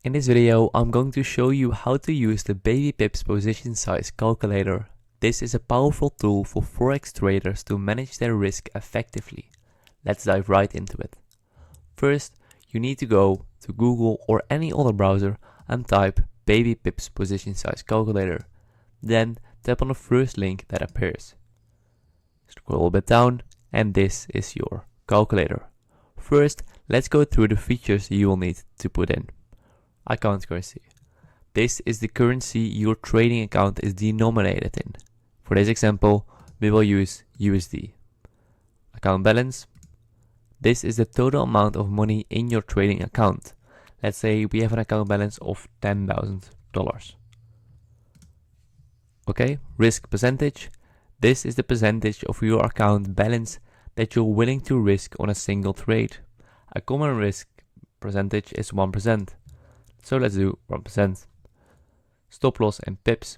In this video, I'm going to show you how to use the BabyPips position size calculator. This is a powerful tool for forex traders to manage their risk effectively. Let's dive right into it. First, you need to go to Google or any other browser and type BabyPips position size calculator. Then tap on the first link that appears. Scroll a bit down and this is your calculator. First, let's go through the features you will need to put in. Account currency. This is the currency your trading account is denominated in. For this example, we will use USD. Account balance. This is the total amount of money in your trading account. Let's say we have an account balance of $10,000. Okay, risk percentage. This is the percentage of your account balance that you're willing to risk on a single trade. A common risk percentage is 1%. So let's do 1%. Stop loss and pips.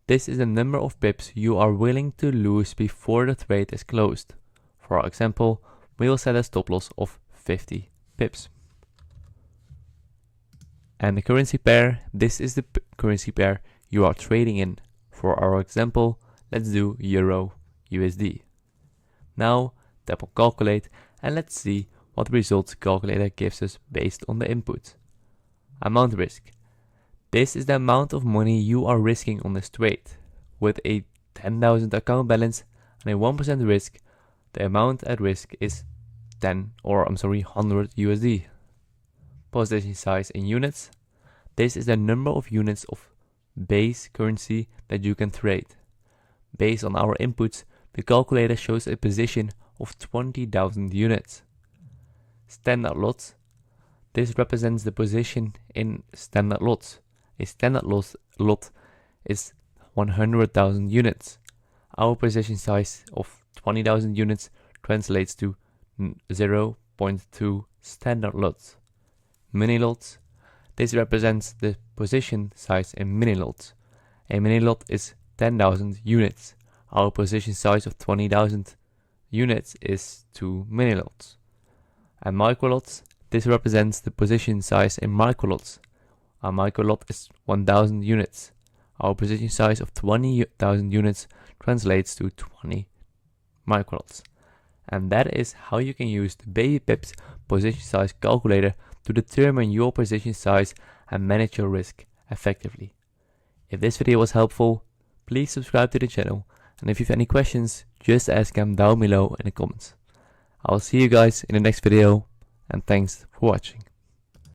This is the number of pips you are willing to lose before the trade is closed. For example, we will set a stop loss of 50 pips. And the currency pair. This is the currency pair you are trading in. For our example, let's do Euro USD. Now tap on calculate and let's see what results calculator gives us based on the input. Amount risk. This is the amount of money you are risking on this trade. With a 10,000 account balance and a 1% risk, the amount at risk is 100 USD. Position size in units. This is the number of units of base currency that you can trade. Based on our inputs, the calculator shows a position of 20,000 units. Standard lots. This represents the position in standard lots. A standard lot is 100,000 units. Our position size of 20,000 units translates to 0.2 standard lots. Mini lots. This represents the position size in mini lots. A mini lot is 10,000 units. Our position size of 20,000 units is 2 mini lots. And micro lots. This represents the position size in microlots. A microlot is 1000 units. Our position size of 20,000 units translates to 20 microlots. And that is how you can use the BabyPips position size calculator to determine your position size and manage your risk effectively. If this video was helpful, please subscribe to the channel. And if you have any questions, just ask them down below in the comments. I'll see you guys in the next video. And thanks for watching.